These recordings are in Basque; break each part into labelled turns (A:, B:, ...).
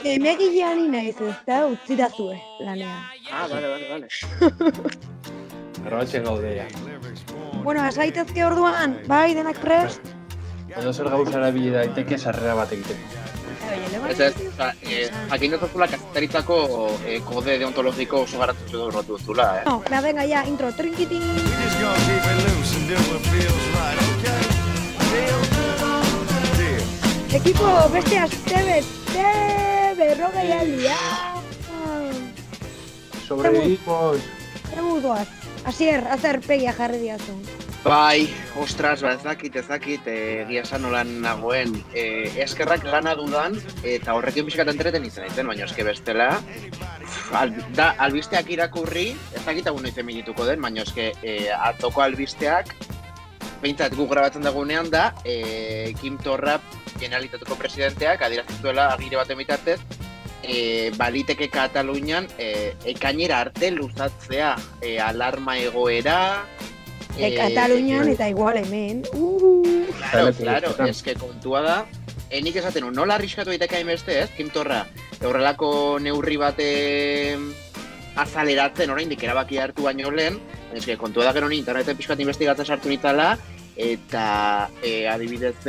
A: Emegilean inaiz ez da utzita zue lanean.
B: Vale.
C: Grabatzen gaude ja.
A: Bueno, asaitezke orduan, bai, denak prest?
C: Edo zer gauzara bile daiteke sarrera bat egiteko.
B: Jakin dezazula kazetaritzako kode deontologiko oso garrantzitsua urratu duzula,
A: No, venga, ya, intro, trinkitin! Ekipo, beste astebete, berrogei aldia!
C: Sobrevivimos!
A: Egudoaz, Asier, azer pegia jarri diazu.
B: Bai, ostras, ez dakit, egia esan nolan nagoen. Eskerrak lana dudan, eta horrekin pixkat entreten izan aiten, baina eske bestela. Albisteak irakurri, ez dakit agun noiz eminituko den, baina eske atoko albisteak, behintzat gu grabatzen dagoenean da, Kim Torra, Generalitateko presidenteak, adierazituela agire baten bitartez, baliteke Katalunian ekainera arte luzatzea alarma egoera,
A: Katalunian eta igual hemen.
B: Claro, eske kontua da, nik esaten nola arriskatu daiteke hainbeste, ez? Kim Torra, horrelako neurri bate azaleratzen oraindik erabaki hartu baino lehen, eske kontua da gero ni interneten pixkat investigatzen sartu nitzala, eta adibidez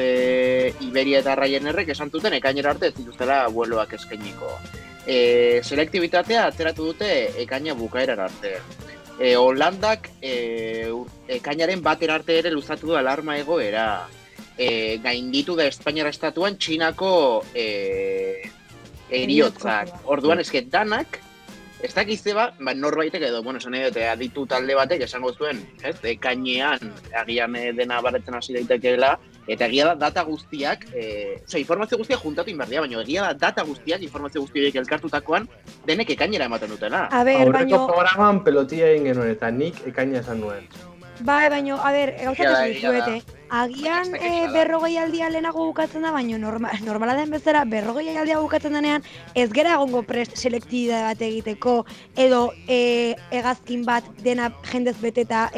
B: Iberia eta Ryanerrek esan zuten ekainera arte ez dituztela vueloak eskainiko. Selektibitatea atzeratu dute ekaina bukaerar arte. Holandak ekainaren batera arte ere luzatu du alarma egoera. Gainditu da Espainiara estatuan Txinako eriotzak. Orduan eske danak, ez dakize norbaitek edo, esan nahi dute aditu talde batek esango zuen, ez? Ekainean agian dena baretzen hasi daitekeela, eta egia da data guztiak, informazio guztiak juntatu inberdia, baina egia da data guztiak, informazio guztiak elkartutakoan, denek ekainera ematen dutela.
C: Aurreko programan pelotia egin genuen, eta nik ekaina esan nuen.
A: Bai, baina, gauzak ez dizuete. Agian berrogei aldia lehenago bukatzen da, baina normala den bezala berrogei aldia bukatzen denean ez gera egongo prest selektibidade bat egiteko edo hegazkin bat dena jendez beteta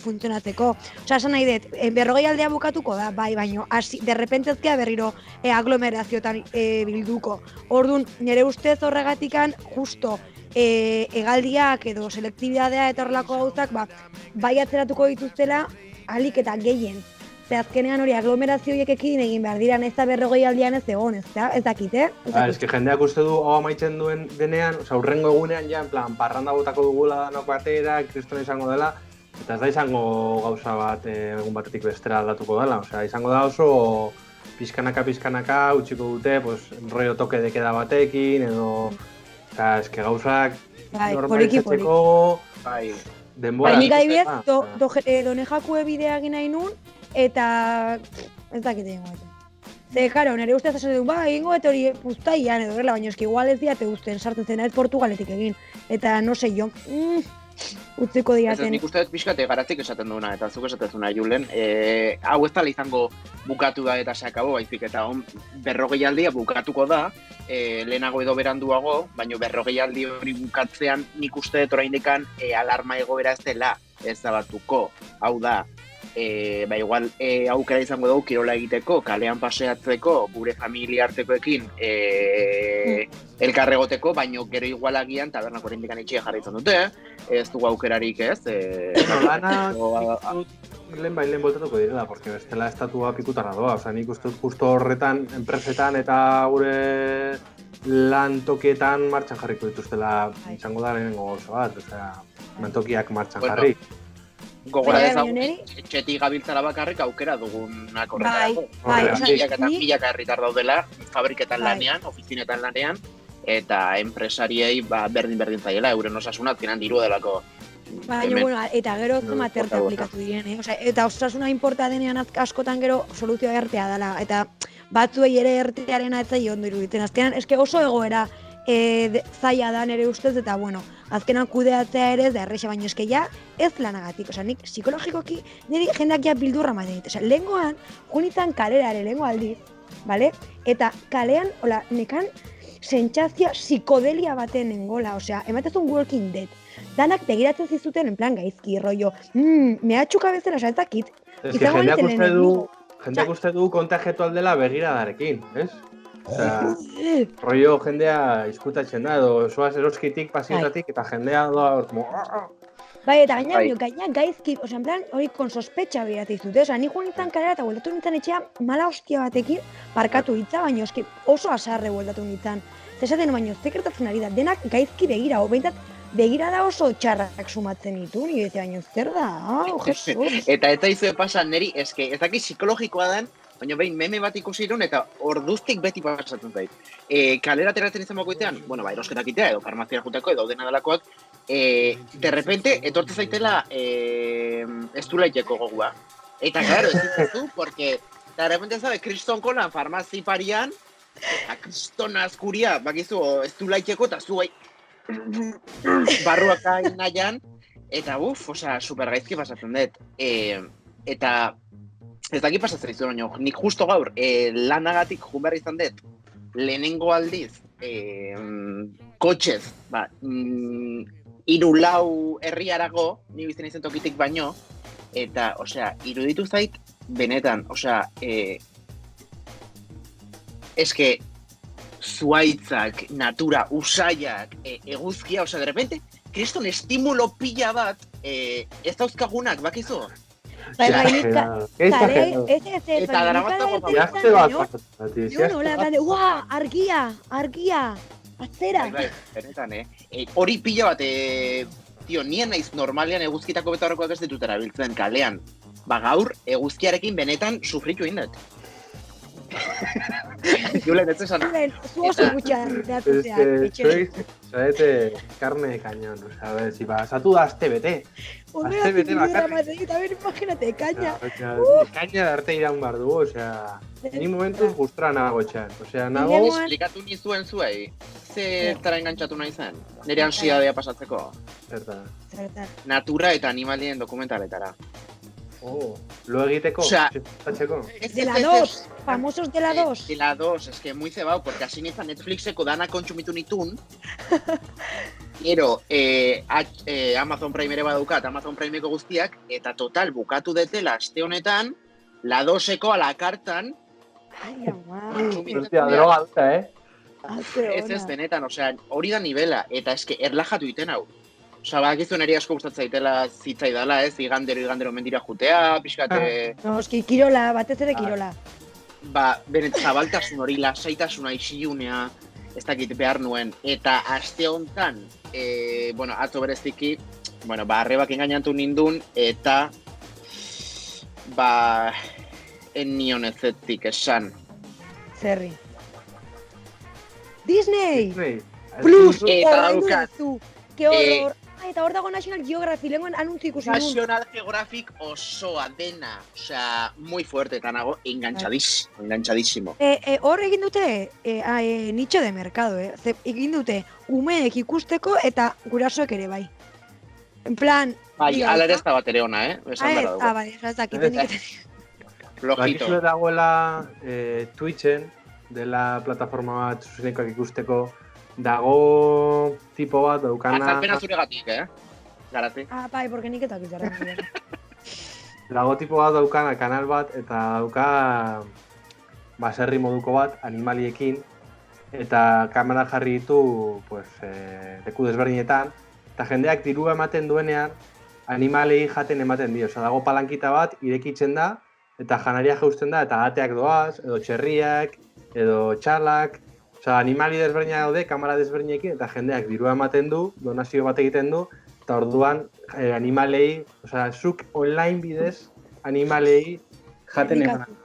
A: funtzionatzeko. Osa, esan nahi dut, berrogei aldia bukatuko da, bai, baina derrepentezkea berriro aglomerazioetan bilduko. Orduan, nire ustez horregatikan justo hegaldiak edo selektibidadea eta horrelako gauzak bai atzeratuko dituztela ahalik eta gehien. Ze azkenean hori aglomerazioiek ekin egin behar dira, ez da berrogei aldian ez egon, ez dakit,
C: Ez jendeak uste du hau amaitzen duen denean, urrengo egunean ja, en plan, parranda botako dugula danok batera, kristona izango dela, eta ez da izango gauza bat egun batetik bestera aldatuko dela, izango da oso pizkanaka utziko dute, rollo toke dekeda batekin, edo eske gauzak normalizatzeko denbora.
A: Nik adibidez, donejakue bidea egin nahi nun, eta ez dakit egin goetan. Ze, karo, nire ustez esan dut, egingo eta hori puztaian edo gerla, baina eski igual ez diate usten sartzen zena ez Portugaletik egin. Eta, no sei jo, utziko diaten.
B: Nik uste dut pixkate garatik esaten duena, eta zuk esaten duena, Julen. Hau ez tala izango bukatu da eta sakabo, baizik eta berrogei aldia bukatuko da, lehenago edo beranduago, baina berrogei aldi hori bukatzean nik uste dut oraindikan alarma egoera ez dela ezabatuko. Hau da, igual aukera izango dugu kirola egiteko, kalean paseatzeko, gure familia artekoekin elkarregoteko, baina gero igual agian tabernak oraindik itxia jarraitzen dute, ez dugu aukerarik ez.
C: Lehen boltatuko direla, porque bestela estatua pikutarra doa. Nik uste dut justo horretan, enpresetan eta gure lan tokietan martxan jarriko dituztela izango da lehenengo gauza bat, mantokiak martxan jarri.
B: Gogora dezagun, etxetik gabiltzara bakarrik aukera dugunak horretarako. Milaka herritar daudela, fabriketan lanean, ofizinetan lanean, eta enpresariei berdin zaiela, euren osasuna azkenan diru delako.
A: Baina, eta gero zomaterte aplikatu diren, eta osasuna inporta denean askotan gero soluzioa ertea dela, eta batzuei ere ertearena ez zaio ondo iruditzen. Azkenan, eske oso egoera zaila da nire ustez, eta azkenan kudeatzea ere ez da erresa, baina eske ja ez lanagatik. Nik psikologikoki niri jendeak ja bildurra maten dit. Lehengoan, junitzen kalerare lehengo aldiz, bale? Eta kalean, nekan sentsazioa psikodelia baten nengola, ematezun Walking Dead. Danak begiratzen zizuten en plan gaizki, rollo, mehatxuka bezala, ez dakit.
C: Ez que jendeak uste du kontajetu aldela begiradarekin, ez? Osea, rollo jendea izkutatzen da, edo soaz eroskitik, pasioetatik, eta jendea doa, como...
A: Bai, eta gaina gaizki, osea, en plan, hori con sospecha behirate izute, osea, ni joan nintzen kalera eta bueltatu nintzen etxea mala hostia batekin barkatu hitza, baina eski oso asarre bueltatu nintzen. Zesaten baino, zekertatzen ari da, denak gaizki begira, behintzat begira da oso txarrak sumatzen ditu, nire ez baino, zer da, Jesus.
B: Eta ez izue pasan neri, eske, ez dakit psikologikoa den, baina behin meme bat ikusi irun eta orduztik beti pasatzen zait. Kalera ateratzen izan bakoitean, bueno, erosketak itea edo farmazia juteko edo dena delakoak, de repente etortzen zaitela estulaiteko gogua. Eta claro, ez du, porque de repente zabe, kriston kolan farmazi parian, eta kriston azkuria, bakizu, estulaiteko eta zu barruak nahian, eta osea, super gaizki pasatzen dut. Eta ez daki pasatzen dizu, baina nik justo gaur lanagatik jun behar izan dut, lehenengo aldiz, kotxez, 3-4 herriarago, ni bizten izen tokitik baino, eta, osea, iruditu zait, benetan, osea, eske, zuaitzak, natura, usaiak, eguzkia, osea, de repente, kriston estimulo pila bat, ez dauzkagunak, bakizu?
A: Bai,
B: Eta daramatzako
C: Jazte bat,
A: argia, atzera.
B: Bai, benetan, hori pila bat, nien naiz normalean eguzkitako beta horrekoak ez ditut erabiltzen kalean. Gaur, eguzkiarekin benetan sufritu indut. Julen, ez esan.
A: Julen, zu oso gutxan behatzeak, etxe.
C: Zaete carne de cañón, o sea, a ver, si pasatu da aste bete. Aste bete bakarrik.
A: A ver, imagínate, caña.
C: Caña de arte iraun bar du, o sea, ni momentuz gustra nago etxan. O sea, nago...
B: Esplikatu nizuen zuei, zertara engantzatu nahi zen? Nire ansiadea pasatzeko.
C: Zerta.
B: Natura eta animalien dokumentaletara.
C: Lo egiteko, txeko.
A: De la 2, famosos de la 2.
B: De la 2, es que muy cebao, porque así nizan Netflixeko dana kontsumitu nitun. Gero, Amazon Prime ere badukat, Amazon Primeko guztiak, eta total, bukatu detela aste honetan, la 2eko a la kartan.
A: Ai, ama.
C: Hostia, droga duta,
B: Ez benetan, osea, hori da nivela, eta eske erlajatu iten hau. Osa, bakizu neri asko gustatzen zaitela zitzaidala, ez? Igandero mendira jutea, pixkate...
A: No, eski, kirola, batez ere kirola.
B: Benet zabaltasun hori, lasaitasuna, isilunea, ez dakit behar nuen. Eta aste honetan, atzo bereziki, arrebak engainatu nindun, eta... enion ezetik esan.
A: Zerri. Disney!
C: Plus!
B: Eta daukat.
A: Ke horror. Eta hor dago National Geographic, lehenkoen anuntzi ikusi nun.
B: National Geographic osoa dena, osea, muy fuerte, eta nago enganchadísimo.
A: Hor egin dute, nicho de mercado, egin dute umeek ikusteko eta gurasoek ere bai. En plan...
B: Bai, ala ere ez da bat ere ona, esan behar dugu.
A: Bai, ez dakitenik.
B: Flojito.
C: Bakizu dagoela Twitchen, dela plataforma bat zuzenekoak ikusteko, dago tipo bat daukana...
B: Azalpena zuregatik, Garate.
A: Bai, porque nik etak izarra.
C: Dago tipo bat daukana kanal bat, eta dauka baserri moduko bat animaliekin, eta kamera jarri ditu leku desberdinetan, eta jendeak dirua ematen duenean animalei jaten ematen dio. Osa, dago palankita bat, irekitzen da, eta janaria jausten da, eta ateak doaz, edo txerriak, edo txalak. Osa, animali desberdinak daude, kamera desberdinekin, eta jendeak dirua ematen du, donazio bat egiten du, eta orduan animalei, osa, zuk online bidez animalei jaten ematen.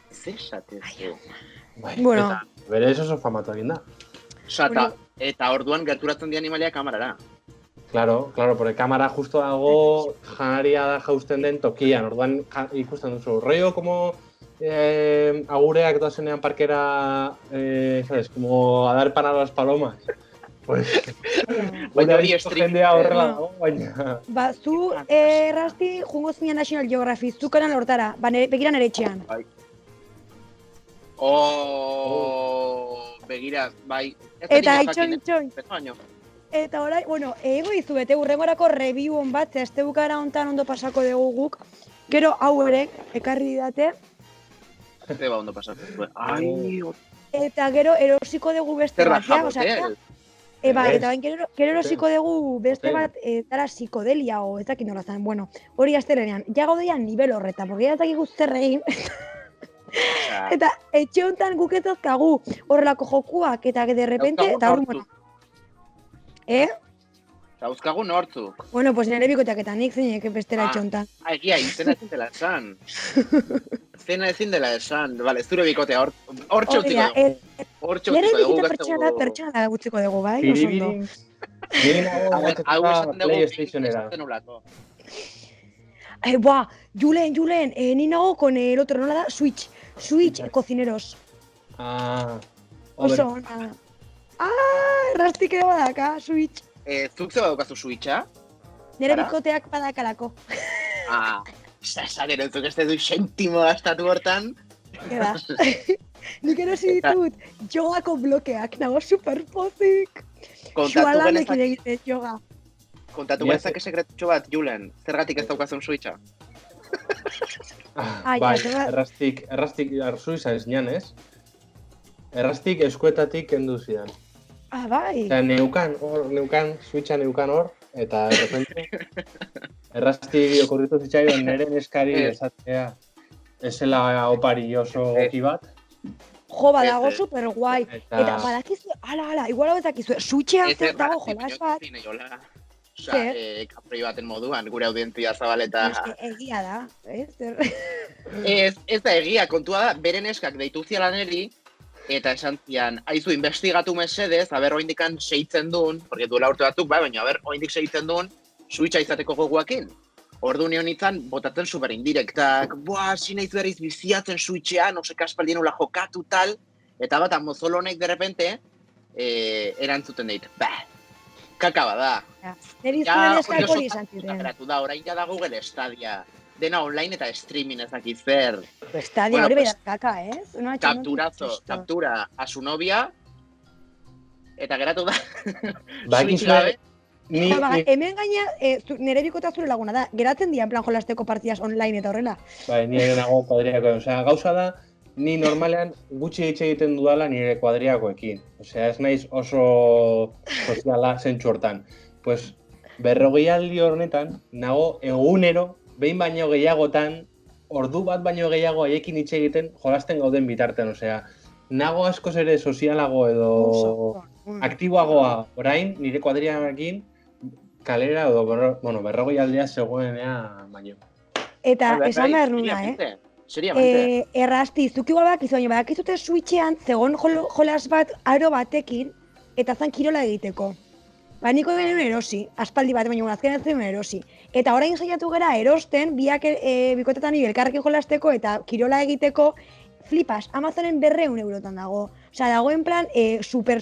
B: Zesatez.
A: Bueno.
C: Eta bere oso famatu egin da.
B: Osa, eta orduan gerturatzen di animalia kamerara.
C: Claro, porque kamera justo dago janaria da jausten den tokian, orduan ikusten duzu. Rollo como agureak doazenean parkera, ¿sabes? Como a dar pan a las palomas. Pues,
B: baina hori
C: jendea horrela dago, baina...
A: Zu, Rasti, jungo zinen National Geographic, zu kanal hortara, begira nere etxean.
B: Bai. Begira, bai.
A: Eta itxoin. Eta orai, ego izuet, urrengorako review on bat, este bukara hontan ondo pasako dugu guk, gero hau ere, ekarri didate.
B: Eba ondo pasatu. Ai,
A: Eta gero erosiko dugu beste
B: Zer da
A: bat, ja, osea,
B: jabotel?
A: eta bain gero erosiko dugu beste bat, dara psikodelia o ez dakit nola zen, bueno, hori astelenean, ja gaudeian nivel horretan, porque ya ez dakigu zer egin, eta etxe honetan guk ez dauzkagu horrelako jokuak, eta de repente, eta hor, bueno,
B: Dauzkagu nortzuk.
A: Bueno, pues nire bikoteak eta nik zeinek bestera etxe honetan.
B: Egia, izena ezin dela esan. Zena ezin dela esan. Vale, zure bikotea hor txautiko dugu. Hor
A: Nire
B: txautiko dugu.
A: bikotea pertsona da gutziko dugu, bai?
C: Biribiri. Nire
B: Hau esan dugu
C: PlayStationera.
A: Julen, ni nago con el otro, nola da? Switch, cocineros. Oso ona. Errastik ere badaka, Switch.
B: Zuk ze badaukazu Switcha?
A: Nire bikoteak badakalako.
B: Gero, zuk ez du xentimo gastatu hortan.
A: Eba. Nik erosi ditut jogako blokeak, nago superpozik. Xualanekin egiten joga.
B: Kontatu bezak sekretutxo bat, Julen, zergatik ez daukazun Switcha?
C: Bai, errastik Suiza ez nian, ez? Errastik eskuetatik kendu zidan.
A: Bai.
C: Eta Switcha neukan hor, eta errepente, errastik okurritu zitzaion nire neskari esatea esela opari oso goki bat.
A: Jo, badago super guai. Eta badakizu, igual hau dakizu, Switchean zer dago jolas bat.
B: Osa, kaproi baten moduan, gure audientzia zabaleta.
A: Egia da,
B: Ez da egia, kontua da, bere neskak deitu zialan eri, eta esan zian, haizu, investigatu mesedez, haber oindikan seitzen duen, porque duela urte batzuk, baina haber oindik seitzen duen, Switcha izateko goguakin. Ordu nion izan, botatzen super indirektak, zina izu berriz biziatzen Switchean, osek aspaldien ula jokatu tal, eta bat, mozolonek derrepente, erantzuten deit, kaka bada.
A: Neri izan eskak hori izan ziren.
B: Da, orain ja da Google Stadia. Dena online eta streaming ezakit zer.
A: Stadia hori behar kaka, ez?
B: Captura a su novia, eta geratu da.
C: Switch gabe.
A: Hemen gaina, nire bikota zure laguna da, geratzen dira en plan jolasteko partidas online eta horrela.
C: Bai, nire nago kuadriako, gauza da, ni normalean gutxi hitz egiten dudala nire kuadriakoekin. Ez naiz oso soziala zentsu hortan. Pues, 40 aldi hornetan, nago egunero, behin baino gehiagotan, ordu bat baino gehiago haiekin hitz egiten jolasten gauden bitartean, nago askoz ere sozialago edo aktiboagoa orain, nire kuadriarekin, kalera edo, 40 aldia zegoenea baino.
A: Eta esan behar nuna,
B: Seriamente.
A: Errasti, zuk igual badakizu, baina badakizute Switchean zegoen jolas bat aro batekin, eta zan kirola egiteko. Niko genuen erosi, aspaldi bat, baina azken ez zenuen erosi. Eta orain saiatu gara erosten, biak bikotetan elkarrekin jolasteko eta kirola egiteko, flipas, Amazonen 200 eurotan dago. Dago en plan super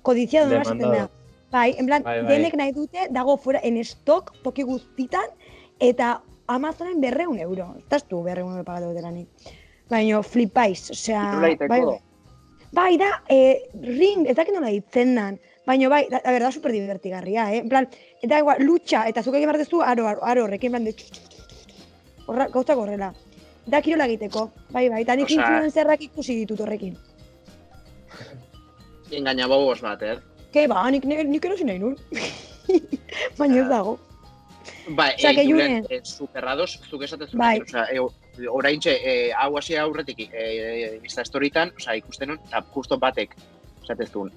A: kodiziado nola esaten da. Bai, en plan, denek nahi dute, dago fuera en stock, toki guztitan, eta Amazonen 200 euro. Estaz tu 200 euro pagatu duteranik. Baina flipaiz, bai da, ring, ez dakit nola ditzen dan. Baina bai, la verdad, super divertigarria, En plan, eta lucha, eta zuke egin bartezu aro horrekin, en plan, gauzak horrela. Da kirola egiteko, bai, eta nik influenzerrak ikusi ditut horrekin.
B: Engaina bobos bat,
A: Ke ba, nik erosi nahi nun. Baina ez dago.
B: Bai, Julen, superrados, zuk esatez zuekin, oraintxe, hau hasi aurretik, Insta Storytan, ikusten nun, eta justo batek, esatez duen,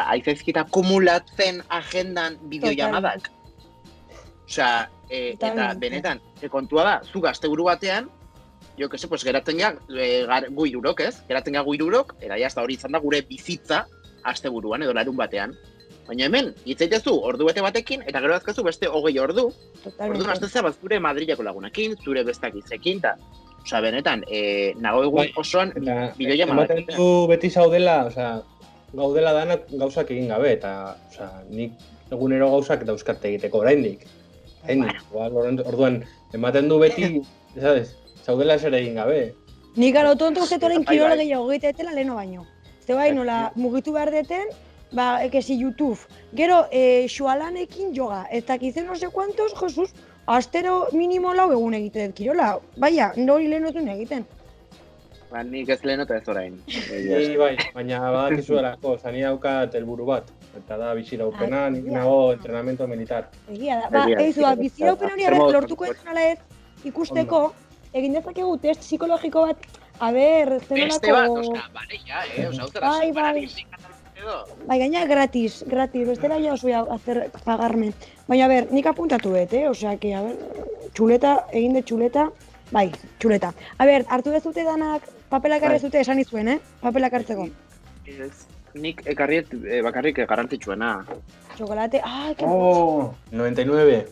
B: aizezkita kumulatzen agendan bideollamadak. Eta benetan, kontua da, zu gazteburu batean, jo, que se, pues, geratzen ja, guirurok, ez? Geratzen ja guirurok, eta jazta hori izan da gure bizitza asteburuan edo larun batean. Baina hemen, hitzaitezu ordu bete batekin, eta gero azkazu beste 20 ordu. Orduan aztezea bat zure Madrilako lagunekin, zure bestakizekin, eta benetan, nago egun osoan bideollamadak.
C: Ematen du beti gaudela danak gauzak egin gabe, eta nik egunero gauzak dauzkarte egiteko oraindik. Orduan, ematen du beti, zaudela zer egin gabe.
A: Nik gero tonto zetoren kirola gehiago egiteetela leheno baino. Ze bai nola mugitu behar deten, ekesi YouTube. Gero, Xualanekin joga, ez dakizen no sé cuantos, Jesus, astero minimo lau egun egiten kirola. Baina, nori lehen otun egiten.
B: Ba, nik ez lehen eta ez orain.
C: Ni bai, baina badakizuelako, zani daukat helburu bat. Eta da biziraupena, nik nago entrenamiento militar.
A: Egia da. Ba, biziraupen hori lortuko ez nala ez ikusteko, egin dezakegu test psikologiko bat, zenolako...
B: Beste bat, oska, bale, ja,
A: Bai, gaina gratis, bestela ya os voy a hacer pagarme. Baina, nik apuntatu osea, que, txuleta, egin de txuleta, bai, txuleta. Hartu dezute danak, papelak arrezute esan izuen, papelak hartzeko.
B: Nik ekarriet bakarrik garrantzitsuena.
A: Chocolate, ay, que...
C: Oh, 99.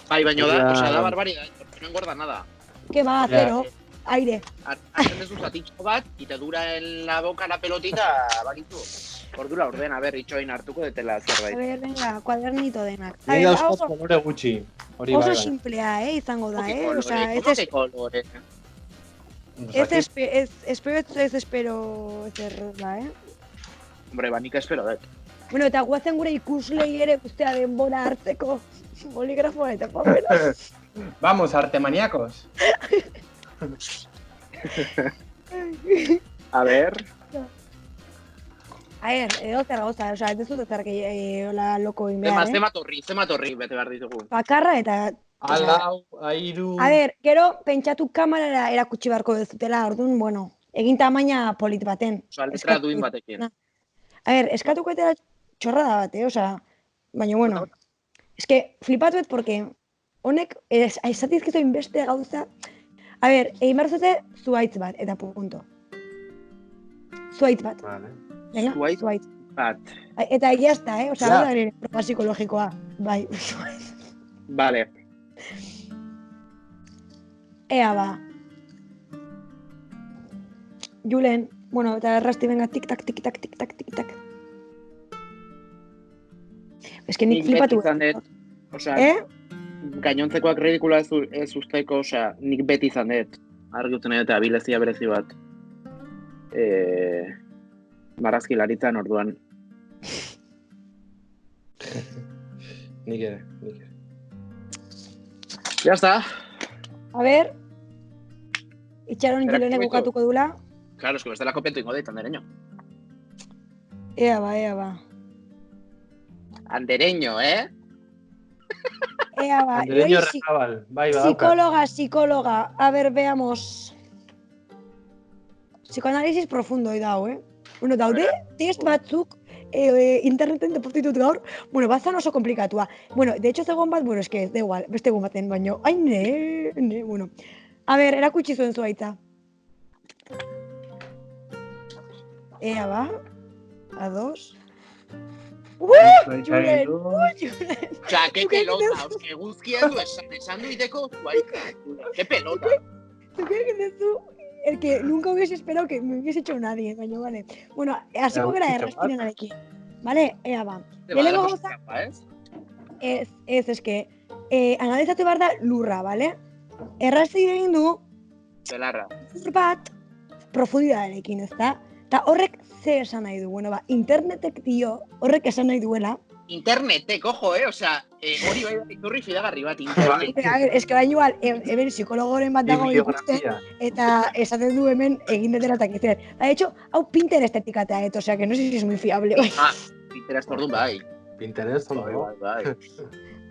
B: Bai, baina da, osea, da barbaridad, no engorda nada.
A: Que va, cero, aire.
B: Hacen de su zatitxo bat, y te dura en la boca la pelotita, baritu. Ordura ordena, itxoin hartuko detela zerbait.
A: Venga, kuadernito denak.
C: Ni dauzkat kolore gutxi.
A: Oso simplea, izango da, osea, ez espero da,
B: Hombre, nik espero dut.
A: Bueno, eta guazen gure ikuslei ere guztia denbora hartzeko boligrafoa eta papera.
C: Vamos, artemaniakos.
B: A ver,
A: zer gauza, osea, ez dut ezer hola loko inbehar,
B: zematorri bete behar ditugu.
A: Bakarra eta...
C: Alau, airu...
A: Gero, pentsatu kamarara erakutsi barko dezutela, orduan, bueno, egin tamaina polit baten.
B: Osea, letra duin batekin.
A: Eskatuko eta txorrada bat, osea, baina, bueno, eske, flipatuet, porque honek, aizatizkizu inbeste gauza, egin behar zute zuaitz bat, eta punto. Zuaitz bat. Zuaitz
B: bat.
A: Eta egiazta, osea, hau da ere proba psikologikoa, bai, zuaitz.
B: Vale.
A: Ea ba. Julen, bueno, eta errasti venga, tik-tak, tik-tak, tik-tak, tik-tak. Ez que nik flipatu.
B: Osea, gainontzekoak ridikula ez usteko, osea, nik beti izan dut. Argi utzen eta abilezia berezi bat. Marrazkilaritzan orduan.
C: Nik ere.
B: Ya está.
A: A ver. Itxaron Julenek bukatuko dula.
B: Claro, es que bestela kopiatu ingo dit, andereño.
A: Ea ba.
B: Andereño,
A: Ea ba.
C: Andereño Rezabal, bai, badauka.
A: Psicóloga. A ver, veamos. Psicoanálisis profundo idau, Bueno, daude, test batzuk interneten deportitut gaur, bueno, bazan oso komplikatua. Bueno, de hecho, zegoen bat, bueno, es que, da igual, beste egun baten baino. Ai, bueno. A ver, erakutsi zuen zuaitza. Ea ba, a dos. Julen!
B: Osea, que pelota, que guzkia du esan duiteko zuaitza. Que pelota.
A: ¿Tú crees que dezu? El que nunca hubiese esperado que me hubiese hecho nadie, baina, vale. Bueno, hasiko gara errastirenarekin. Vale, ea ba. Lehenengo gauza... Ez que... analizatu behar da lurra, vale? Errasti egin du...
B: Belarra.
A: Lur bat, profundidaderekin, ez da? Eta horrek ze esan nahi du? Bueno, ba, internetek dio, horrek esan nahi duela...
B: Internetek, ojo, osea, hori bai iturri fidagarri bat, internet.
A: Ez que baina igual, hemen psikologoren bat dago ikusten, eta esaten du hemen egin detela eta kiziren. De hecho, hau Pinterestetik atea, osea, que no sé si es muy fiable.
B: Pinterest orduan bai.
C: Pinterest orduan
B: bai.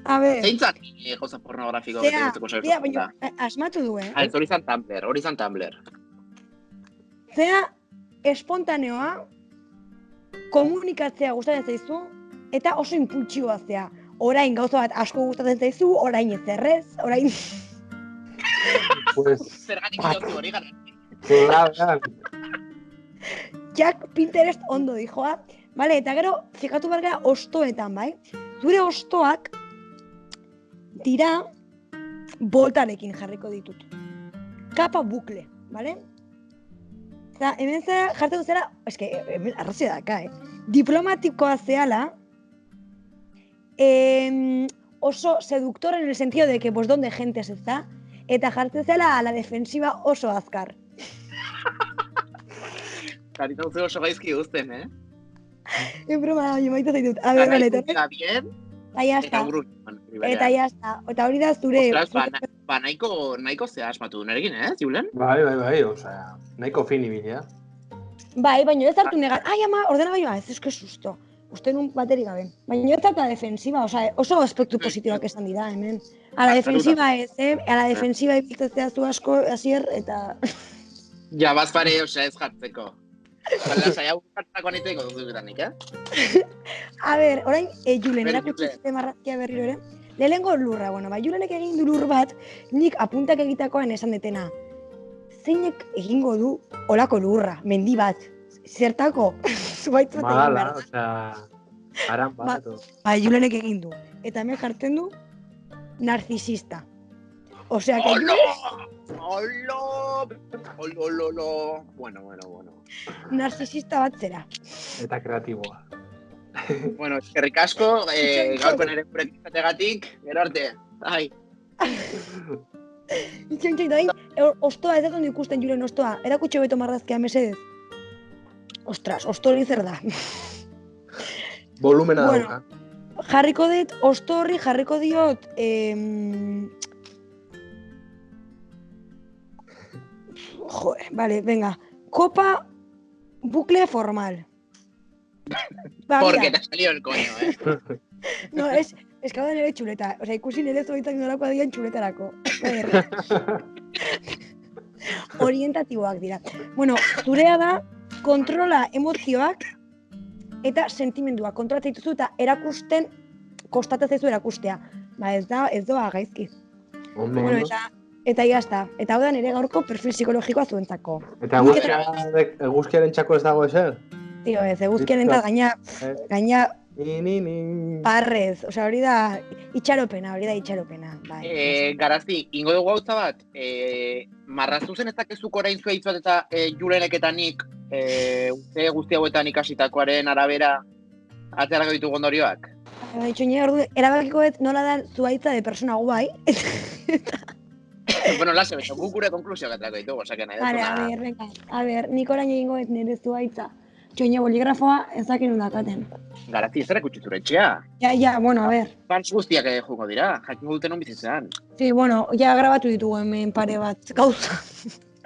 A: A ver...
B: Zeintzak gauza pornografiko betetzeko zaitu.
A: Baina, asmatu du,
B: Hori izan Tumblr.
A: Zea, espontaneoa, komunikatzea gustatzen zaizu, eta oso impultsioa zea. Orain gauza bat asko gustatzen zaizu, orain ez errez, orain...
B: Zergatik jozu hori gara.
A: Jack Pinterest ondo dijoa. Vale, eta gero, fikatu behar gara ostoetan, bai? Zure ostoak dira boltarekin jarriko ditut. Kapa bukle, vale? Eta hemen zera jartzen zera, eske, arrazia daka, diplomatikoa zehala, oso seductor en el sentido de que, pues, donde gente se está, eta jartzen zela a la defensiva oso azkar.
B: Karita uze oso gaizki guzten,
A: Broma, baina maite zaitut. A ver, vale,
B: funciona bien,
A: Eta jazta. Eta jazta. Eta hori da zure...
B: Ostras, nahiko zea asmatu du nerekin, Julen?
C: Bai, osea, nahiko fin ibilea.
A: Bai, baina ez hartu negat. Ai, ama, ordenagailua, ez eske susto. Uste nun baterik gabe. Baina ez hartu defensiva, osea, oso aspektu positiboak esan dira, hemen. Ala defensiva ez, Ala defensiva ibiltzea zu asko, hasier, eta...
B: Ja, bazpare, osea, ez jartzeko. Bala, saia bukatzako aniteko duzutanik,
A: A ber, orain, Julen, erakutsi zute marrazkia berriro ere. Lehenengo lurra, bueno, Julenek egin du lur bat, nik apuntak egitakoan esan detena. Zeinek egingo du olako lurra, mendi bat. Zertako? Zuaitz bat egin behar.
C: Magala, osea, aran bat.
A: Julenek egin du. Eta hemen jartzen du, narcisista. Osea, que
B: Olo. Bueno.
A: Narcisista bat zera.
C: Eta kreatiboa.
B: Bueno, eskerrik asko, gaurko nire gurekin izategatik, gero arte. Ai.
A: Itxoin, da ostoa, ez dut ikusten Julen ostoa. Erakutxe beto marrazkia, mesedez. Ostras, ostori zer da.
C: Volumena dauka.
A: Jarriko dut, ostorri jarriko diot... Joder, vale, venga. Copa bucle formal.
B: Porque te ha salido el coño,
A: No, es que hau da nire txuleta. Osea, ikusi nire zuaitzak nolako adian txuletarako. Orientatiboak dira. Bueno, zurea da, kontrola emozioak eta sentimenduak. Kontrolatzen dituzu eta erakusten, kostatzen erakustea. Ba, ez doa gaizki.
C: Bueno,
A: eta jazta. Eta hau da nire gaurko perfil psikologikoa zuentzako.
C: Eta eguzkiaren txako ez dago ezer?
A: Tio, ez, eguzkiaren eta gaina parrez. Osea, hori da itxaropena. Bai.
B: Garazti, ingo dugu gauza bat, marrazuzen ez dakezuk orain zuaitz bat eta Julenek eta nik uste guzti hauetan ikasitakoaren arabera atzerako ditugu ondorioak?
A: Baitxoine, ordu, erabakiko nola da zuaitza de persona guai.
B: Bueno, lase, beto, guk gure konklusioak atzerako ditugu, osake nahi dut.
A: A ber, nik orain egingo ez nire zuaitza. Txoine, boligrafoa ezaken undakaten.
B: Garazti, ez zera kutsi zure etxea?
A: Ja, bueno, a ber.
B: Fans guztiak jugo dira, jakingo duten hon bizitzen.
A: Sí, bueno, ja grabatu ditugu hemen pare bat gauza.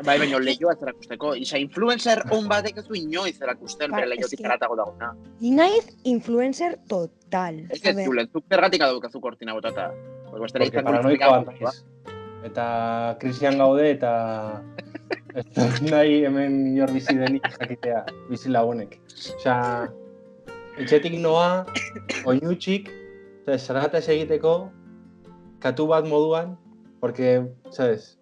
B: Bai, baina lehioa zerakusteko. Isa, influencer hon batek ez du inoiz zerakusten bere lehiotik eratago dagoena.
A: Inaiz influencer total.
B: Ez ez, Julen, zuk zergatik adukazu kortina botata.
C: Porque paranoikoa naiz. Eta krisian gaude eta... Ez nahi hemen inor bizi denik jakitea, bizi lagunek. Osea, etxetik noa, oinutxik, zaragataz egiteko, katu bat moduan, porque, sabes,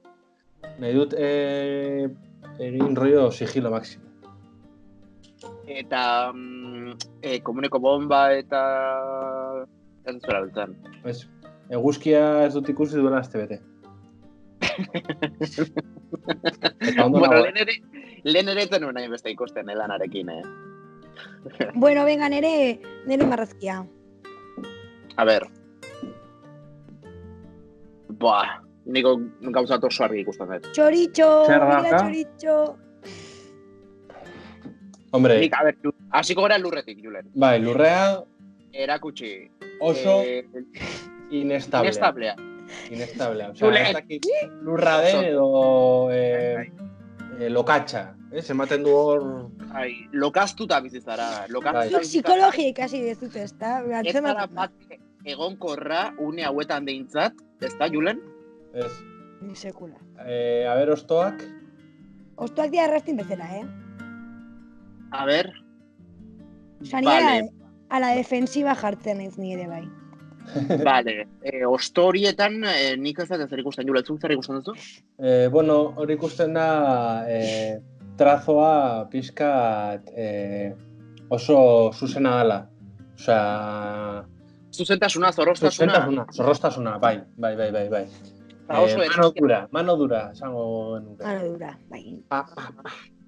C: nahi dut egin rollo sigilo máximo.
B: Eta komuneko bomba eta... Ez zura beltzen.
C: Eguzkia ez dut ikusi duela azte bete.
B: Bueno, lehen ere etzen nuen nahi beste ikusten lanarekin,
A: Bueno, venga, nere marrazkia.
B: A ber. Buah, niko gauzat oso argi ikusten dut.
A: Txoritxo, mira txoritxo.
C: Hombre.
B: Nik, a ber, hasiko gara lurretik, Julen.
C: Bai, lurrea...
B: Erakutsi.
C: Oso inestablea. Osea, ez dakit lurra den edo lokatxa. Ematen du hor...
B: Lokaztuta bizitzara.
A: Psikologia ikasi dezut, ez da?
B: Ez dara bat egonkorra une hauetan deintzat, ez da, Julen?
C: Ez.
A: Ni sekula.
C: A ber, ostoak?
A: Ostoak dira errastin bezala,
B: A ber...
A: Vale. A la defensiva jartzen ez nire bai.
B: Vale, ostorietan nik ez da zer ikusten, Julen, zuk zer ikusten duzu?
C: Bueno, hori ikusten da trazoa pixkat oso zuzena dela. Osea...
B: Zuzentasuna, zorrostasuna.
C: Zorrostasuna, bai. Mano dura, esango nuke.
A: Mano dura, bai.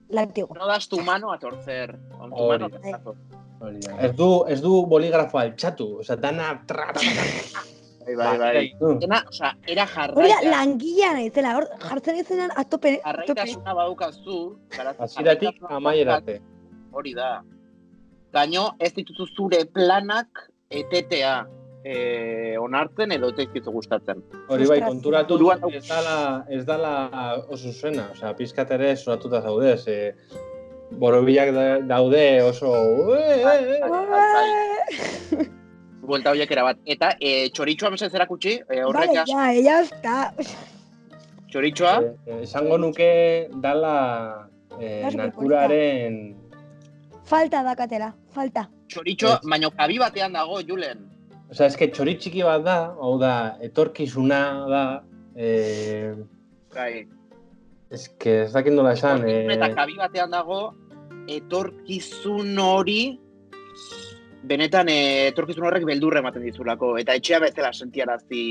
A: Látigo.
B: No das tu mano a torcer. Con tu mano a torcer.
C: Ez du boligrafo altxatu, osea, dana...
B: Bai. Era jarraika.
A: Hori langilea naizela, jartzen izenan atope.
B: Jarraitasuna badukazu.
C: Hasieratik amaierate.
B: Hori da. Gaino, ez dituzu zure planak etetea. onartzen edo ez zaizkizu gustatzen.
C: Hori bai,
A: Frustrazio.
C: konturatu
B: Buruan
C: ez dala oso zuzena, osea, pizkat ere zoratuta zaudez, borobilak daude oso...
B: Buelta horiek erabat. Eta txoritxoa mesez erakutsi,
A: Vale,
B: horrek
A: ya está.
B: txoritxoa,
C: Esango nuke dala naturaren...
A: Falta dakatela, falta.
B: txoritxoa, baino kabi batean dago, Julen.
C: Osea, eske txori txiki bat da, hau da, etorkizuna da,
B: Bai.
C: eske ez dakit nola esan,
B: Eta kabi batean dago, etorkizun hori, benetan etorkizun horrek beldurra ematen dizulako, eta etxea bezala sentiarazi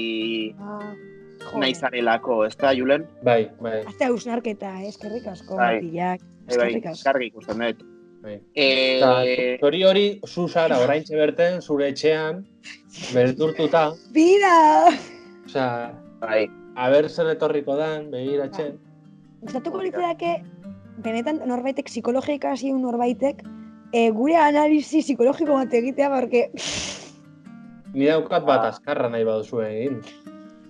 B: nahi zarelako, ez da, Julen?
C: bai.
A: Hasta eusnarketa, eskerrik asko,
B: Bai.
A: Matillak.
B: Bai,
A: Eskerrik asko.
B: kargi ikusten dut.
C: Bai. Txori hori, zu zara oraintxe berten, zure etxean, beldurtuta,
A: Bida!
C: osea,
B: Bai.
C: aber zer etorriko dan, begiratzen.
A: Gustatuko litzaidake, benetan norbaitek psikologia ikasi norbaitek, gure analisi psikologiko bat egitea, porque
C: Ni daukat bat azkarra nahi baduzu egin.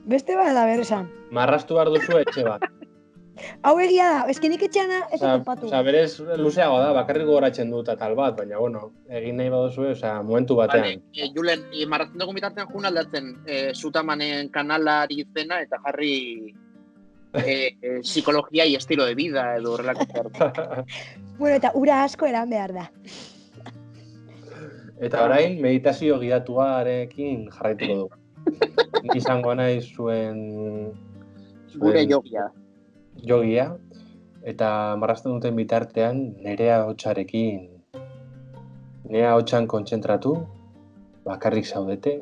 A: beste bat da esan.
C: Marrastu behar duzu etxe bat.
A: Hau egia da, eskenik etxeana ez da topatu.
C: Osea, berez luzeago da, bakarrik gogoratzen dut atal bat, baina, bueno, egin nahi baduzu, osea, momentu batean.
B: Vale, Julen, marratzen dugu bitartean jun aldatzen Zutamanen kanalari izena eta jarri psikologia y estilo de vida edo horrelako zerbait.
A: Bueno, eta ura asko eran behar da.
C: Eta orain, meditazio gidatuarekin jarraituko dugu. Nik izango nahi zuen
B: Gure jogia.
C: jogia, eta marrazten duten bitartean nerea hotxarekin. Nerea hotxan kontzentratu, bakarrik zaudete,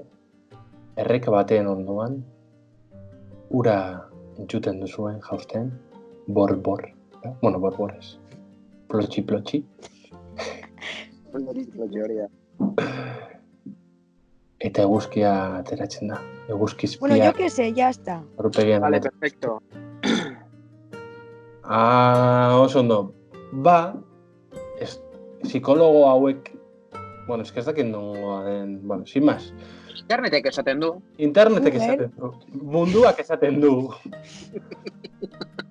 C: erreka batean ondoan, ura entzuten duzuen jausten, bor-bor. Bueno, bor-borez. Plotxi-plotxi. Eta eguzkia ateratzen da. Eguzkizpia.
A: Bueno, yo que sé, ya está.
C: Aurpegian
B: Vale,
C: aleta.
B: perfecto.
C: Oso ondo. Ba, psikologo hauek, bueno, ez dakit nongoa den, bueno, sin más.
B: Internetek esaten du.
C: Internetek
A: Google.
C: esaten du. Munduak esaten du.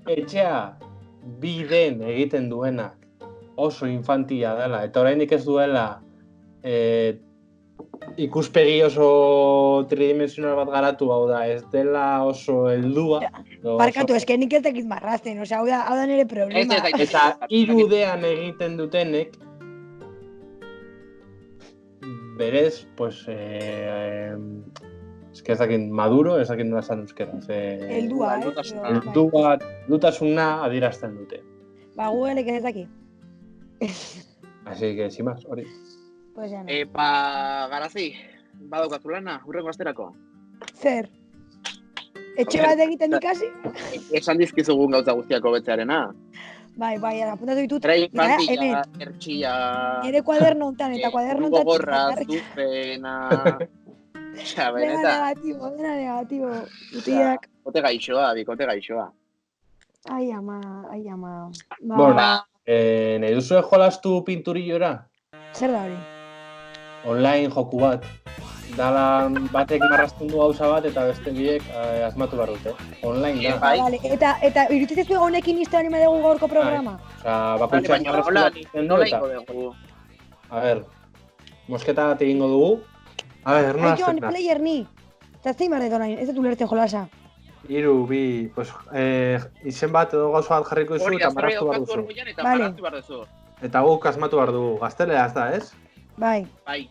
C: Etxea biden egiten duenak oso infantila dela, eta oraindik ez duela ikuspegi oso tridimensional bat garatu, hau da, ez dela oso heldua.
A: Barkatu, eskenik ez dakit marrazten, osea, hau da nire problema.
C: Eta irudean egiten dutenek, berez, pues, ez dakit maduro, ez dakit nola esan euskeraz.
A: Heldua,
C: Heldutasuna adierazten dute.
A: Ba, Google ez daki.
C: Así que, sin más, hori.
A: Pues ya no.
B: Garazi, badaukatu lana, hurrengo asterako.
A: Zer? Etxe bat egiten ikasi?
B: Esan dizkizugun gauza guztiak hobetzearena.
A: Bai, apuntatu ditut.
B: Era
A: Hemen,
B: infantila, ertxia,
A: nire kuaderno hontan eta kuaderno hontan.
B: gogorra, zuzpena... Osea, benetan,
A: Dena negatibo. Utiak.
B: bikote gaixoa.
A: Ai, ama. Ba,
C: Bueno, nahi duzu jolastu pinturillora?
A: zer da hori?
C: Online joku bat. Dala batek marrazten du gauza bat eta beste biek asmatu behar dute. Online da.
B: Bai.
A: Vale, eta iruditzen zuen honekin izan anime dugu gaurko programa?
C: Osea,
B: Baina
C: bakoitzak
B: nola ingo dugu.
C: A ber, mosketa bat egingo dugu. A ber, nola
A: Ai, Jon,
C: azten da?
A: player ni. Eta zein barret orain, ez dut ulertzen jolasa.
C: Iru, bi, pues, izen bat edo gauza bat jarriko duzu
B: Hori,
C: eta
B: azterri
C: marraztu behar
B: daukatu
C: duzu.
B: orguian eta
A: Vale.
B: marraztu behar duzu.
C: Eta guk asmatu behar dugu. Gaztelea ez da, ez?
A: Bai.
B: Bai.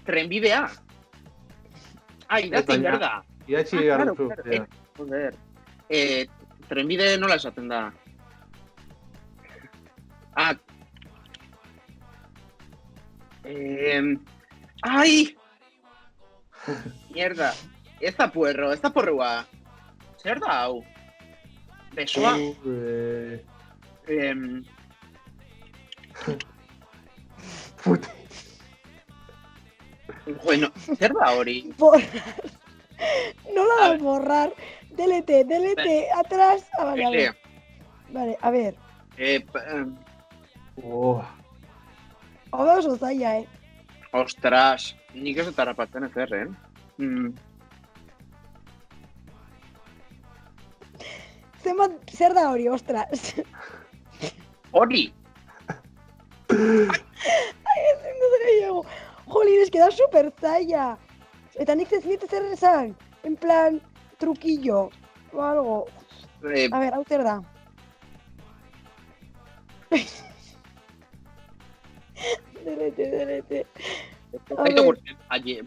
B: Trenbidea. Idatzi
C: baina-
B: behar da.
C: Idatzi behar
B: claro,
C: duzu.
B: claro,
C: Ja.
B: Joder. Trenbide nola esaten da? Ai! Mierda. Ez da puerro, ez da porrua. Zer da hau? Besoa.
C: Puta.
B: Bueno, zer da hori?
A: Borrar. Nola
B: A
A: da
B: ver.
A: borrar. Delete, atrás. Ah, vale, a
B: Bele,
A: ver. Vale, a ver.
C: Oh.
A: Hau da oso zaila,
B: Ostras, nik ez dut harrapatzen ezer,
A: Zer da hori, ostras?
B: Hori!
A: No sé gehiago. Jolín, es que da super zaila. Eta nik ez zer esan. En plan, truquillo. O algo. A ver, hau zer da. Delete. A ver.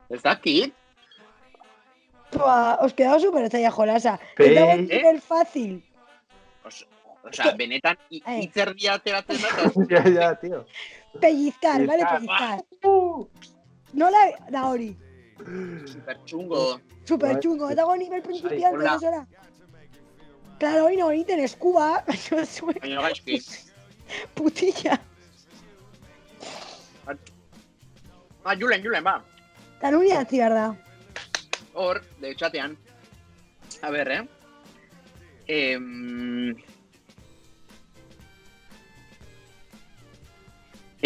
B: Ez dakit?
A: Os quedaba super zaila jolasa. Ez dago nivel fácil.
B: Osea, benetan hitzerdia ateratzen da.
C: Ja, tío.
A: Pellizcar, vale, pellizcar. Nola da hori?
B: Super
A: chungo. Ez dago nivel principiante, eso era. Claro, hori no egiten eskuba.
B: Baina gaizki.
A: Putilla.
B: Julen, ba.
A: Tanunia atzi behar da.
B: Hor, de txatean. A ber,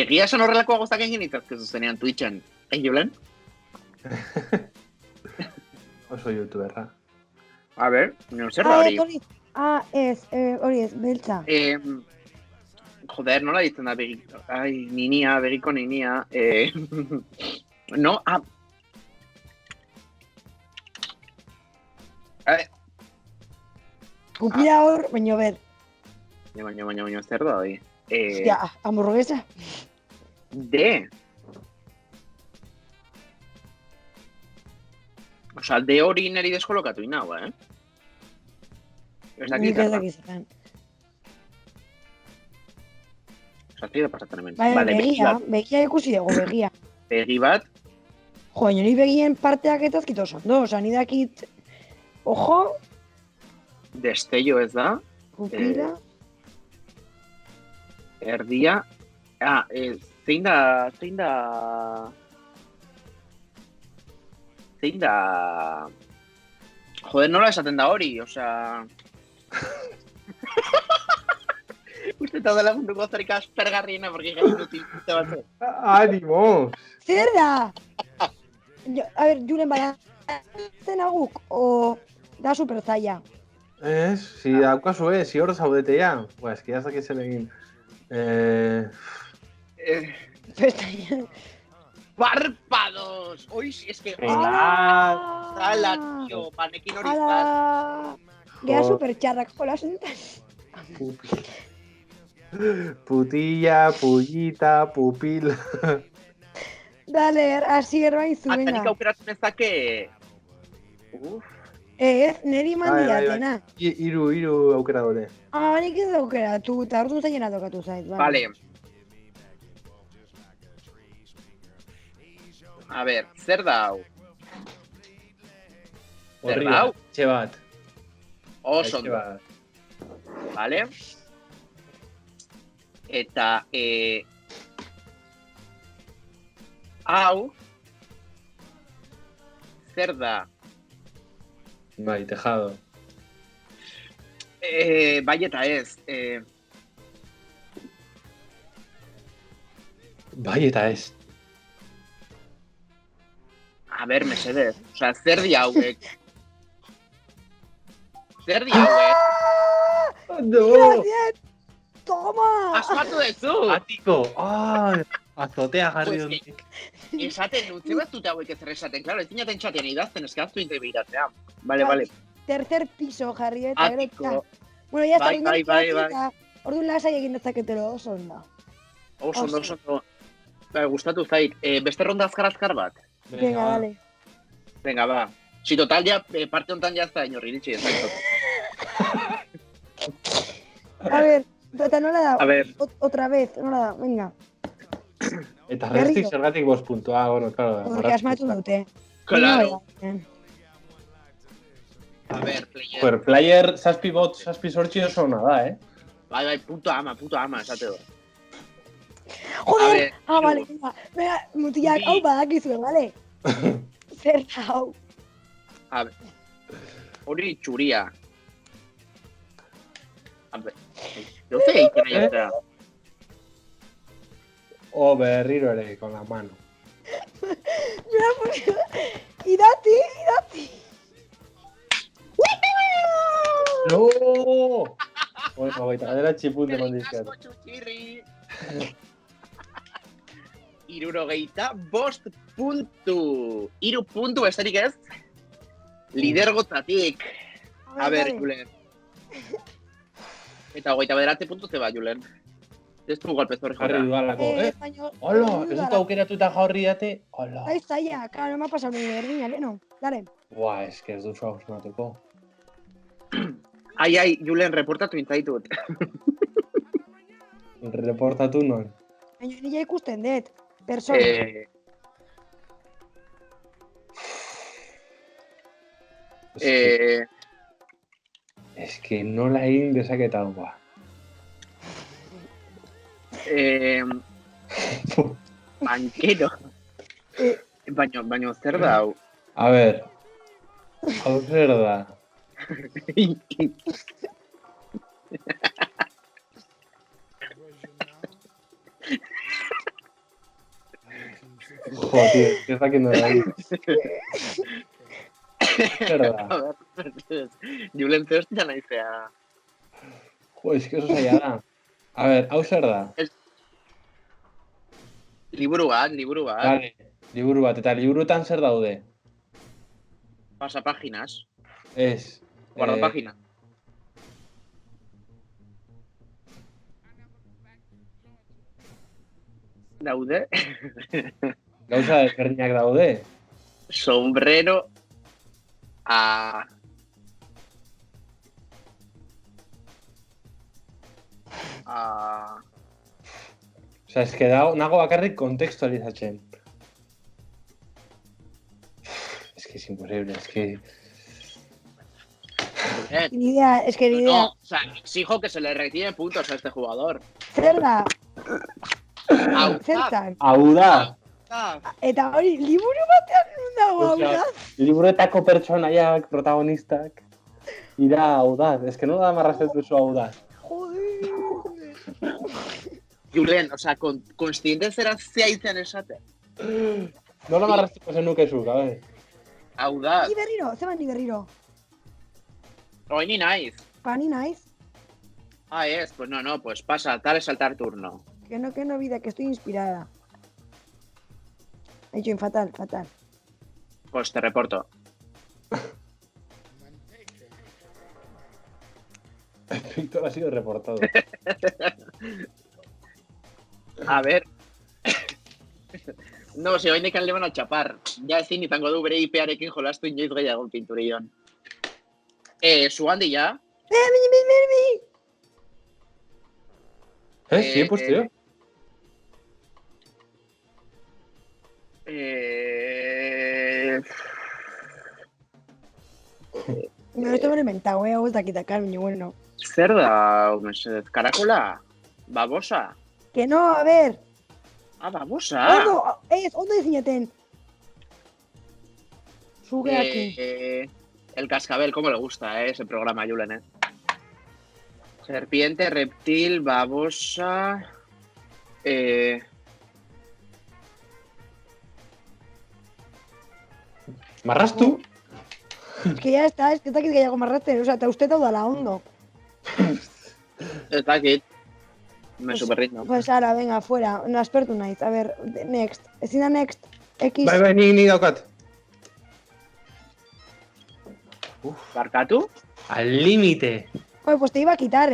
B: Egia esan horrelako agozak egin itazkezu zenean Twitchen, Julen?
C: Oso youtuberra.
B: A ber, zer da hori?
A: Hori ez, beltza.
B: Joder, nola ditzen da begiko ninia. No,
A: Pupila hor, baino ber.
B: Baina, zer da hori?
A: Hostia, hamburguesa.
B: Osa, de hori neri deskolokatu inau,
A: Nik ez dakizan.
B: Osa, zide pasatzen hemen.
A: Vale, begia ikusi dugu, begia.
B: Begi bat.
A: Jo, baina ni begien parteak eta azkito ondo. Osa, ni dakit... Ojo.
B: Destello ez da.
A: Pupila.
B: Erdia. Zein da... Joder, nola esaten da hori, osea... Uste eta dela munduko zarik aspergarriena, porque gain dut izte batzu.
C: ¡Ánimo!
A: Zer da? A ver, Julen, baina... Zen aguk, o... Da super zaila.
C: Si daukazu, si hor zaudete ya. Ba, eski ez dakit zen egin.
A: Pestaña.
B: ¡Párpados! Oy, es que...
C: ¡Hala!
B: tío, panekin hori
A: ¡Hala! Gera super txarrak jola sentan.
C: Putilla, pullita, pupila...
A: Dale, asier baizu, venga.
B: Atanik aukeratzen ezake...
A: Neri mandiatena.
C: Iru aukera dure.
A: Baina ez aukeratu, eta orduan zailena tokatu zait.
B: Vale. A ver, zer da hau? Zer da hau?
C: Etxe bat.
B: Oso ondo. Vale. Eta, hau, zer da?
C: Bai, tejado.
B: Bai eta ez.
C: Bai eta ez.
B: A ber, mesedez. Osea, zer di hauek? Zer di hauek?
C: No!
A: Gracias! Toma!
B: Asmatu dezu!
C: Atiko! Azotea jarri dut.
B: Esaten dut, ze bat dute hauek ezer esaten. Claro, ez dinaten txatean idazten, ez que haztu intebiratzea. Vale.
A: Tercer piso jarri eta gero
B: Atiko.
A: Bueno, ya está.
B: Bai.
A: Orduan lasai egin dezaketelo oso ondo.
B: Oso ondo. Gustatu zait. Beste ronda azkar bat?
A: Venga, dale.
B: Venga, ba. Si total, ya, parte hontan ya está, inorri iritsi, exacto.
A: A ver, eta nola da?
B: A ver.
A: Otra vez, nola da, venga.
C: Eta restik zergatik 5 puntua, bueno, claro.
A: Porque asmatu dute.
B: Claro. A ver, player.
C: Player, zazpi bot, zazpi sortxi oso ona da,
B: Bai, puto ama, esate do.
A: Joder! Vale, venga, mutiak, hau badakizue, vale? Zer da hau?
B: A ver, hori txuria. A ver, yo sé egiten nahi eta.
C: O berriro ere, con la mano.
A: Idati.
C: No! Bueno, baita, dela txipunte mandizkat.
B: Asko txutxirri. 65 puntu. 3 puntu besterik ez. Lidergotzatik. A ber, Julen. Eta 29 puntu ze ba, Julen. Ez du golpe zorri
C: Jarri
B: jota.
C: dudalako, Hola, ez dut aukeratuta jaurri date. Hola.
A: Ahí está ya, claro, no me ha pasado ni berdina, Leno. Dale.
C: Buah, ez que ez duzu hausmatuko.
B: Ai, Julen, reportatu intaitut.
C: Reportatu non.
A: Baina nila ikusten dut, persona.
C: Es que nola egin dezaketan, buah.
B: Banquero. Baina zer da hau?
C: A ver, hau zer da. Jo, tío, ez dakit nola egin. Zer da?
B: Julen, ze hostia naizea.
C: Jo, es que oso zaila da. A ver, hau zer da?
B: Liburu bat.
C: Vale, liburu bat, eta liburuetan zer daude?
B: Pasapaginas.
C: Ez.
B: Guardapagina. Daude.
C: Gauza desberdinak daude.
B: Sombrero. A...
C: Osa, es que nago bakarrik kontekstualizatzen. Es que es imposible, es que...
A: Ni idea, es que ni idea.
B: No, o sea, exijo que se le retire puntos a este jugador.
A: Zer da?
B: Audaz.
A: Zertan?
C: Audaz.
A: Eta hori, liburu batean non dago audaz?
C: Liburuetako pertsonaiak, protagonistak. Ira audaz, es que no da marrazten duzu audaz.
A: Joder.
B: Julen, o sea, consciente zera zeaitzen esate.
C: No la marraztuko zenukezuk, a ver.
B: Audaz.
A: Ni berriro, zeban ni berriro.
B: Hoi ni naiz.
A: Ni naiz.
B: Ah, es, pues no, pues pasa, tal es saltar turno.
A: Que no, vida, que estoy inspirada. He hecho fatal.
B: Pues te reporto.
C: Víctor ha sido reportado.
B: A ver. No, si hoy nekan leban a chapar. Ja ezin izango du bere IP-arekin jolastu inoiz gehiago pinturion. Su handi ya.
A: Mi.
C: Sí, pues tío.
A: No, esto me lo he inventado, hau ez dakit akar, bueno.
B: Zer da, mesedez, karakola? Babosa?
A: Que no, a ver.
B: Ah, babosa?
A: Ondo dizineten. Suge aquí.
B: El cascabel, cómo le gusta, ese programa, Julen, Serpiente, reptil, babosa...
C: Marrastu?
A: Es que ya está, es que ez dakit gehiago marratzen, o sea, eta uste daudala ondo.
B: Ez dakit. Me superrindo.
A: Pues ahora, venga, fuera, no aspertu naiz. A ver, next. Ezin da next. X.
C: Bai, ni daukat.
B: Barkatu?
C: Al límite.
A: Oye, pues te iba a quitar,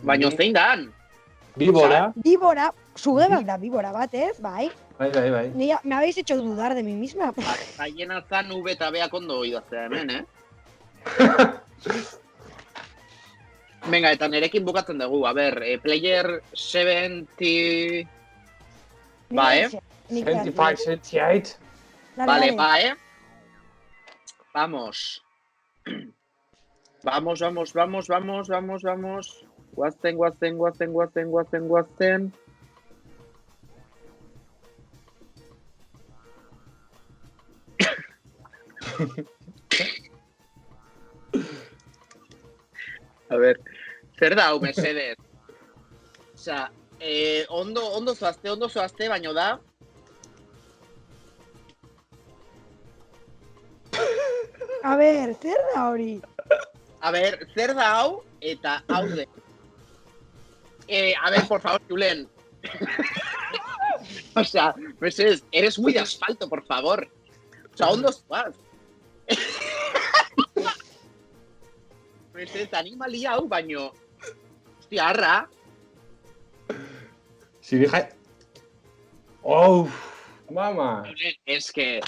B: Baina zein dan?
C: Víbora.
A: Víbora, suge bat da, víbora bat, ez? Bai.
C: Bai.
A: Me habéis hecho dudar de mí misma.
B: Zaien zan V eta Beak ondo idaztea hemen, Venga, eta nerekin bukatzen dugu. A ver, player 70... Va,
C: 75, 78.
B: Vale, va, Vamos. Vamos. Guazten. A ver, zer da hau, mesedez? Osa, Ondo zoazte, baino da.
A: A ber, zer da hori?
B: A ber, zer da hau, eta hau de. A ver, por favor, Julen. O sea, meses, eres muy de asfalto, por favor. O sea, ondo zoaz. Meses, animalia hau, baino. Hostia, arra.
C: Si deja... ¡Oh! ¡Mama!
B: Es que...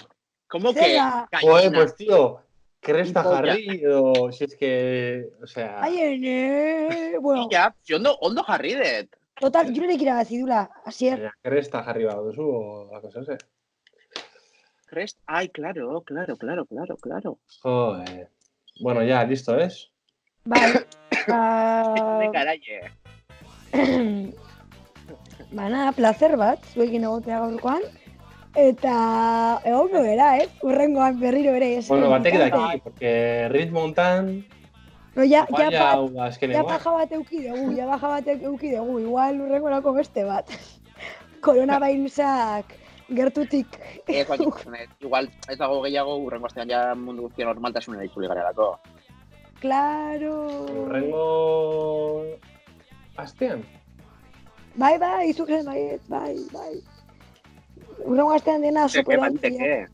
B: ¿Cómo
A: Zer
B: que?
A: da?
C: Joder, pues tío, cresta
B: Un polla.
C: jarri edo... Si es que... O sea...
A: Ai, bueno,
B: Ja, ondo jarri dut.
A: total, jurenek irabazi dula, asier.
C: Baina, cresta jarri bat duzu, o la cosa ese.
B: Crest, ay, claro.
C: Joder. Bueno, ya, listo, ¿es?
A: Bai,
B: De caralle.
A: Bana, placer bat, zuekin egotea gaurkoan. Eta egongo gara, urrengoan berriro ere.
C: Bueno, batek de aquí, porque ritmo hontan...
A: No, ja
C: azkenengoa.
A: baja bat euki dugu, igual urrengorako beste bat. Koronavirusak gertutik.
B: Igual, ez dago gehiago, urrengo astean ja mundu guztia normaltasunera itzuli garelako.
A: Claro.
C: Urrengo... Astean?
A: Bai, izuken, bai. Urrengo astean dena
B: Zeke, baliteke.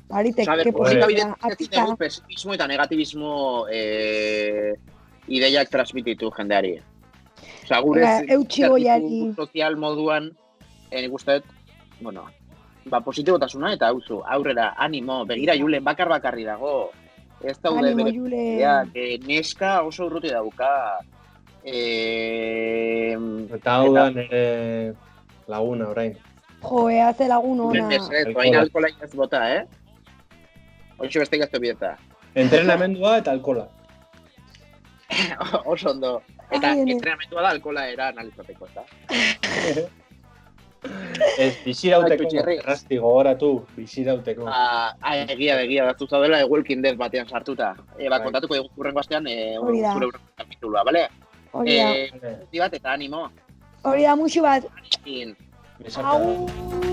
A: Baritek,
B: Osa,
A: que
B: posita
A: posita,
B: bidetzen dugu pesimismo eta negativismo ideiak transmititu jendeari. Osa, gure
A: eutxi goiari.
B: sozial moduan, nik uste, bueno, positibotasuna eta auzu, aurrera, animo, begira Julen bakarri dago. Ez daude
A: Animo,
B: bere
A: Julen.
B: neska oso urruti dauka.
C: Eta hau da nire laguna, orain.
A: Joe, hace lagun ona.
B: Oain alkola ez bota, Hoxe beste gazto bieta.
C: Entrenamendua eta alkola.
B: Oso ondo. Eta
A: Ai, ene.
B: entrenamendua da alkola era analizateko, eta.
C: Ez, bizirauteko,
B: Ai, Txerri.
C: errasti gogoratu, bizirauteko.
B: Egia, daztu zaudela Walking Dead batean sartuta. Kontatuko dugu urrengo astean,
A: Hori da.
B: zure urrengo kapitulua, bale?
A: Hori da,
B: Bat eta animo.
A: musu bat.
B: In.
C: Besarka.
A: Au.